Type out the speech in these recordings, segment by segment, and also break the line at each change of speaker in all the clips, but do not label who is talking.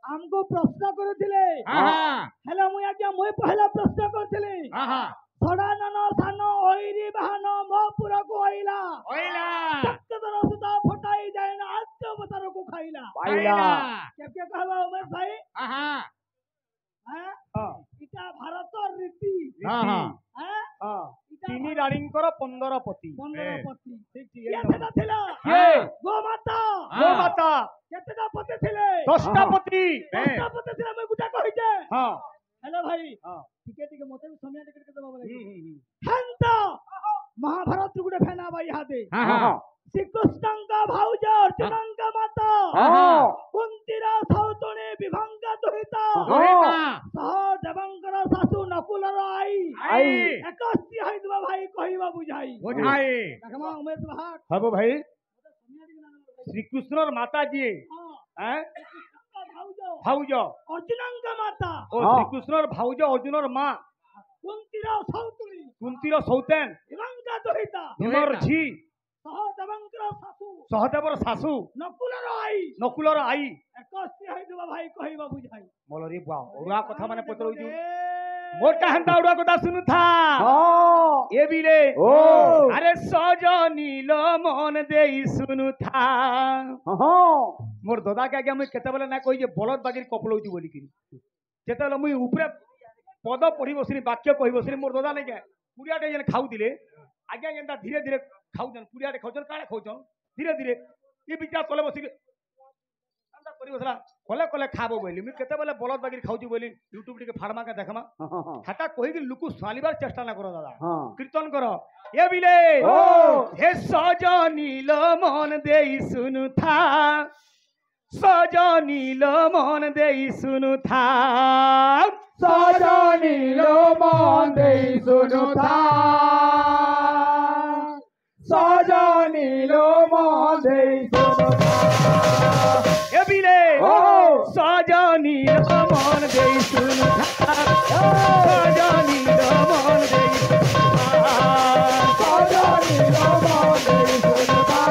हमको प्रश्न करथिले हेला मुई आज्ञा मुई पहला प्रश्न करथिले थोड़ा नन सान ओइरी बहान मोपुर को ओइला तक्तर सुता फटाई जाय ना आत्म बतर को खाइला के कहबा उमेश भाई इटा भारत रीति
तीन राणींकर 15 पति
केतेटा थिला गोमाता केतेटा पति थिले
10टा पति
थिला मैं गुटा कहि जे हेलो भाई टिके मते समय टिके दबा बोले हंता महाभारत गुटे फेना भाई हाते श्री कृष्णंका भाउज अर्जुनंका माता कुंतीरा सौतणे विभंगा दुहिता सहदेवंकर सासु नकुलर आई एकस्ती हाइदबा भाई कहिबा बुझाई देखमा उमेश भाग
हबो भाई श्री कृष्णर माता जी हैं भाउज
अर्जुनंका माता
ओ श्री कृष्णर भाउज अर्जुनर मां कुंतीर सौतेन
विभंगा दुहिता
भीमर झी
सहदेवर
सासु नकुलर आई
एकस्ती हाइदबा भाई कहिबा बुझाई
मोलरी बुआ ओडा कथा माने पतरउजु मोटा हंता ओडा कथा सुनु था ए बिले अरे सजनील मन देई सुनु था मोर दादा के आगे मुई केते बेले ना कहि जे बलद बागिर कपलउजु बोली कि जेते मुई ऊपरे पद पढ़ी बसनी वाक्य कहि बसनी मोर दादा नै के पुरियाटे जेन खाउ दिले आगे जेनता धीरे धीरे खाउजन पुरियाटे खाउजन काळे खाउजन धीरे धीरे ये बिचा तले बसी अंदा करी बसला कले कले खाबो बोली मी केते बेले बलद बागिर खाउजु बोली यूट्यूब टिके फार्मा के देखमा हाटा कहि कि लुकु स्वालिबार चेष्टा ना करो दादा कीर्तन करो ए बिले हे सजनील मन देई सुनु था सजनील मन देई सुनु था
सजनील मन देई सुनु था सजनील मन देई सुनु था
ए बिले सजनील मन देई सुनु था सजनील मन देई
सजनील मन देई सुनु था सजनील मन देई सुनु था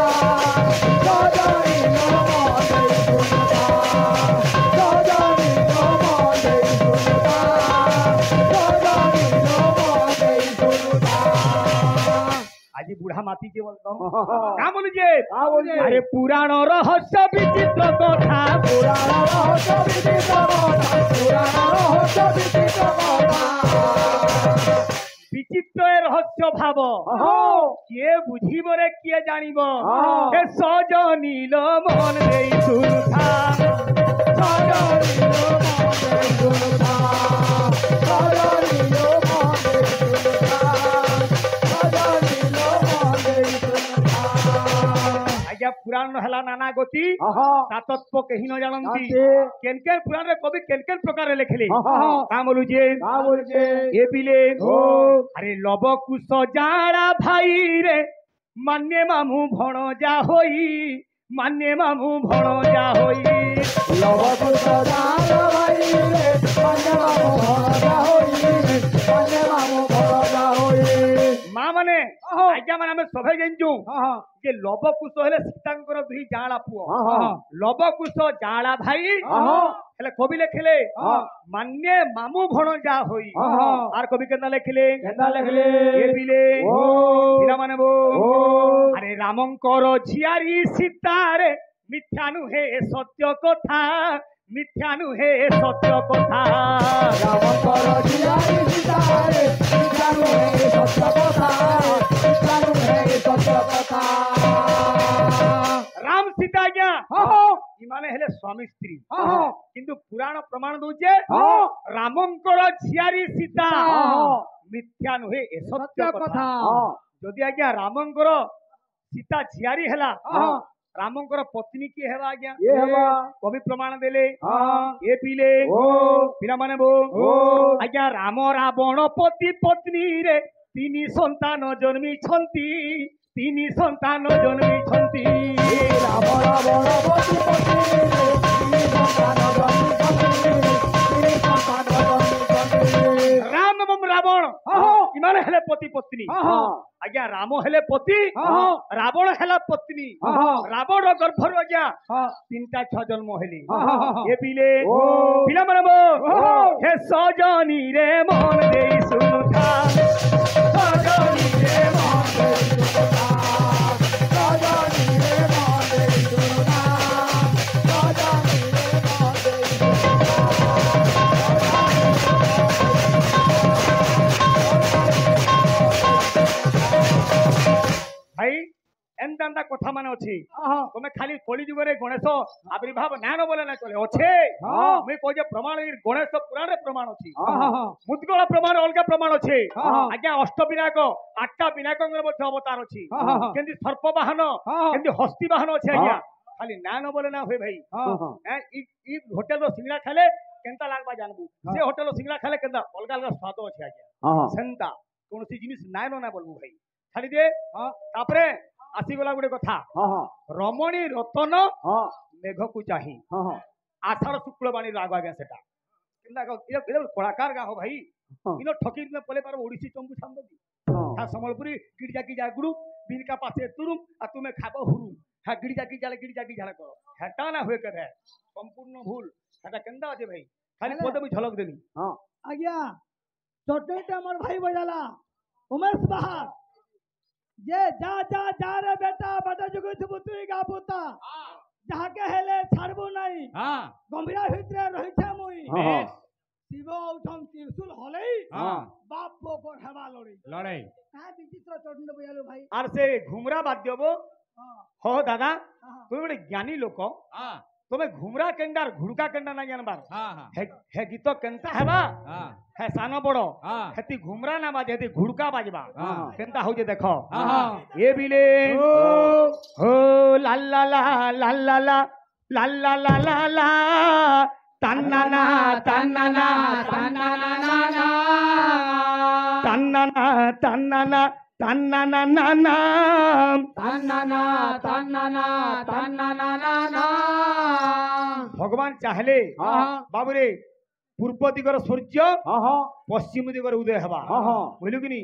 सजनील मन देई सुनु था सजनील मन देई सुनु था
आज बुढ़ा माती के बोलतो का बोलुजे अरे पुराण रहस्य विचित्र कथा
पुराण रहस्य विचित्र कथा पुराण रहस्य विचित्र कथा
विचित्र रहस्य भाव किए बुझिब रे किए जानिब हे सजनील मन देई सुनु था
सजनील मन देई सुनु था सजनील मन देई सुनु था सजनील मन देई सुनु था
आज्ञा पुराण हला नाना गति तातत्व केहि न जानंती केन केन पुराण रे कवि केन केन प्रकार रे लिखले का बोलुजे ए बिले अरे लव कुश जाड़ा भाई रे मान्य मामू भणजा होई मान्य मामू भणजा होई
लव कुश जाड़ा भाई रे मान्य मामू भणजा होई मान्य मामू भणजा होई
मां माने आज्ञा माने हम सभे जानजु जे लव कुश हेले सीतांकर दुही जाड़ा पुओ लव कुश जाड़ा भाई हेले कवि लिखले मान्य मामू भणजा होई आर कवि केना लिखले ए बिले पिला माने बो अरे रामंकर झियारी सीतारे मिथ्या नुहे सत्य कथा मिथ्या नुहे सत्य कथा
रामंकर झियारी सीतारे मिथ्या नुहे सत्य कथा मिथ्या नुहे सत्य कथा
राम सीता क्या इमाने हेले स्वामी स्त्री किंतु पुराण प्रमाण दउजे रामंकर झियारी सीता मिथ्या नुहे सत्य कथा जदि आज्ञा रामंकर सीता झियारी हेला रामंकर पत्नी की हेबा आज्ञा
ये हेबा
कवि प्रमाण देले ए पीले पिला माने बो आज्ञा राम रावण पति पत्नी रे तीन संतान जन्मी छंती तीन संतान जन्मी छंती
राम रावण पति पत्नी रे तीन संतान जन्मी छंती तीन संतान जन्मी छंती
राम एवं रावण इमाने हेले पति पत्नी ଆଜ୍ଞା ରାମ ହେଲେ ପତି ରାବଣ ହେଲା ପତ୍ନୀ ରାବଣ ଗର୍ଭରୁ ଆଜ୍ଞା 3ଟା ଛୁଆ ଜନ୍ମ ହେଲେ ଏ ପିଲେ ପିଲାମାନେ ହେ ସଜନୀରେ ମନ ଦେଇ ଶୁଣୁଥା ସଜନୀରେ ମନ ଦେଇ ଶୁଣୁଥା
ସଜନୀରେ ମନ ଦେଇ ଶୁଣୁଥା ସଜନୀରେ ମନ ଦେଇ
ଭାଇ ଏନ୍ତା ଏନ୍ତା କଥା ମାନେ ଅଛି ତମେ ଖାଲି କଳି ଯୁଗରେ ଗଣେଶ ଆବିର୍ଭାବ ନାନ ବୋଲେ ନା ଚଲେ ଅଛେ ମୁଇଁ କହୁଛେ ପ୍ରମାଣ ଗଣେଶ ପୁରାଣରେ ପ୍ରମାଣ ଅଛି ମୁଦ୍ଗଳ ପ୍ରମାଣ ଅଲଗା ପ୍ରମାଣ ଅଛି ଆଜ୍ଞା ଅଷ୍ଟବିନାୟକ 8ଟା ବିନାୟକଙ୍କର ମଧ୍ୟ ଅବତାର ଅଛି କେମିତି ସର୍ପ ବାହନ କେମିତି ହସ୍ତି ବାହନ ଅଛି ଆଜ୍ଞା ଖାଲି ନାନ ବୋଲେ ନା ହୁଏ ଭାଇ ଇ ହୋଟେଲର ସିଙ୍ଗଡ଼ା ଖାଇଲେ କେନ୍ତା ଲାଗବା ଜାନବୁ ସେ ହୋଟେଲର ସିଙ୍ଗଡ଼ା ଖାଇଲେ କେନ୍ତା ଅଲଗା ଅଲଗା ସ୍ୱାଦ ଅଛି ଆଜ୍ଞା ସେନ୍ତା କୌଣସି ଜିନିଷ ନାଇନ ନା ବୋଲବୁ ଭାଇ ଖାଲି ଯେ ତାପରେ ଆସିଗଲା ଗୋଟେ କଥା ରମଣୀ ରତନ ମେଘକୁ ଚାହିଁ ଆଷାଢ଼ ଶୁକ୍ଳବାଣୀ ରାଗ ଆଜ୍ଞା ସେଟା କେନ୍ତା କଳାକାର ଗାଁ ହୋ ଭାଇ ଇନ ଠକି ଦିନେ ପଲେ ପାର ଓଡିଶୀ ଚମ୍ବୁ ଛାନ୍ଦନ୍ତି ସମ୍ବଲପୁରୀ ଗିଡିଜା ଗିଜା গুড়ু বিনকা পাশে তুরুম আর তুমি খাবো হুরুম হ্যাঁ গিড়িজা গিজালে করো হেটা না হুয়ে কেবে সম্পূর্ণ ভুল হেটা কেন্দা আছে ভাই খালি পদে মুই ঝলক দেনি
আজ্ঞা চটইটা আমার ভাই বজালা উমেশ বাহার যে যা যা যা রে বেটা বেটা যুগ থিবু তুই গাবুতা যাহাকে হেলে ছাড়বো নাই গম্ভীরা ভিতরে রহিছে মুই শিব উঠম ত্রিশূল হলেই বাপ বকর হেবা লড়াই হ্যাঁ বিচিত্র চটন বজালো ভাই
আর সে ঘুমরা বাদ দেবো हो दादा তুমি ଗୋଟେ জ্ঞানী লোক তুমি ঘুমরা কেন্দার ঘুড়কা কেন্ডা না জানবার হে গীত কেন্তা হেবা হে সান বড় হেতি ঘুমরা না বাজে হেতি ঘুড়কা বাজবা কেন্তা হউছে দেখো এ বিলে হো লাল্লা লা লাল্লা লা লাল্লা লা লা লা তান্নানা তান্নানা তান্নানা না তান্নানা তান্নানা তান্নানা না না
তান্নানা তান্নানা তান্নানা না
ভগবান চাহলে বাবুরে পূর্ব দিগর সূর্য পশ্চিম দিগর উদয় হবা বুঝলু কি নি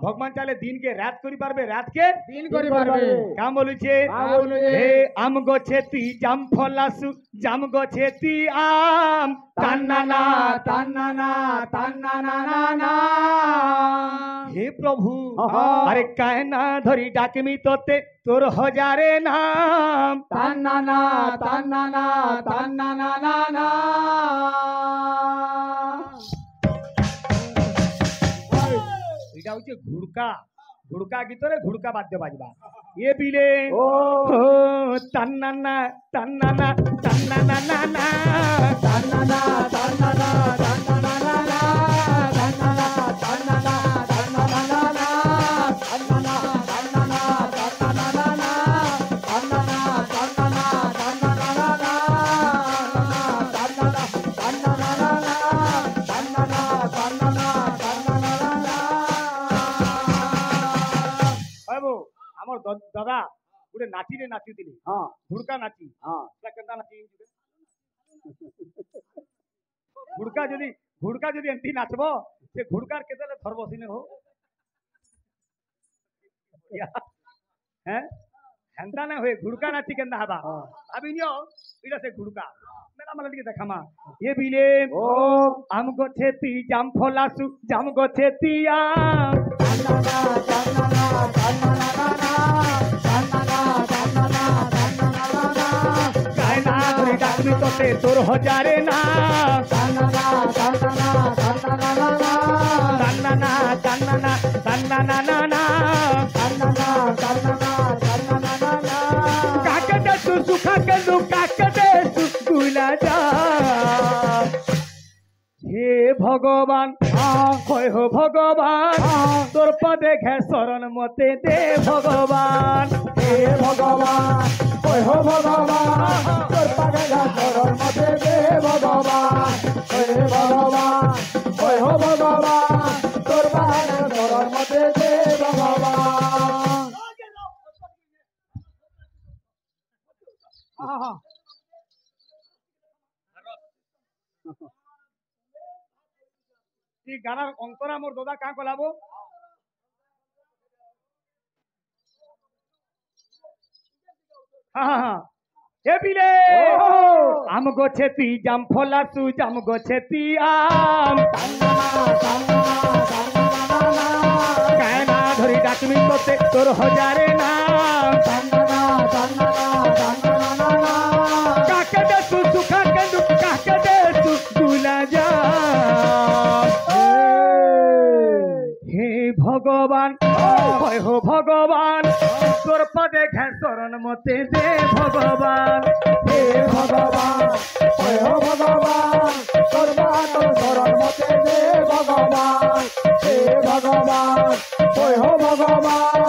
ভগবান চাহলে দিন কে রাত করি পারবে রাত কে
দিন করি পারবে
কাম বলুছে হে আম গছে তি জাম ফলাসু জাম গছে তি আম তান্নানা
তান্নানা তান্নানা না
হে প্রভু আরে কায়না ধরি ডাকমি তোতে তোর হাজারে নাম
তান্নানা তান্নানা তান্নানা না
এটা হচ্ছে ঘুড়কা ঘুড়কা গীতরে ঘুড়কা বাদ্য বাজবা এ বিলে ও তান্নানা তান্নানা তান্নানা না না
তান্নানা তান্নানা তান্নানা না তান্নানা তান্নানা তান্নানা না তান্নানা তান্নানা তান্নানা না তান্নানা তান্নানা তান্নানা না তান্নানা তান্নানা না তান্নানা তান্নানা তান্নানা না
বাবু আমার দাদা গোটে নাচিরে নাচিଥିଲି ঘুড়কা নাচি কেନ୍ତା নাচি ঘুড়কা যদি এমতি নাচব সে ঘুড়কার কেତେବେଳେ ধরব সিনে হো হ্যাঁ হেন্তা না হয়ে ঘুড়কা নাচি কেন্তা হবা ভাবি নিও এটা সে ঘুড়কা মেলা মেলা ଟିକେ দেখামা এ বিলে ও আম গছে তি জাম ফলাসু জাম গছে তি আম
তান্নানা তান্নানা তান্নানা না তান্নানা তান্নানা তান্নানা না
কায়না ধরে ডাকবি তোতে তোর হাজারে না
তান্নানা তান্নানা তান্নানা না
তান্নানা তান্নানা তান্নানা না না
তান্নানা তান্নানা তান্নানা না
কাকে দে তু সুখা কেন্দু কাকে দে তু গুলা যা হে ভগবান হয় হো ভগবান তোর পদে ঘে শরণ মতে দে ভগবান
হে ভগবান ওই হো ভগবান তোর পাগে শরণ মতে দে ভগবান হে ভগবান ওই হো ভগবান তোর পাগে শরণ মতে দে ভগবান
এই গানার অন্তরা মোর দাদা কাঁ কলাবো এ বিলে আম গছেতি জাম ফলাসু জাম গছেতি আম কায়না ধরি ডাকমি তোতে তোর হজারে নাম কাকে দেসু সুখা কেন্দু কাকে দেসু দুলা যা হে ভগবান হয় হো ভগবান তোর পদে ঘেসরণ মতে দে ভগবান
হে ভগবান ওই হো ভগবান তোর বাতর শরণ মতে দে ভগবান হে ভগবান ওই হো ভগবান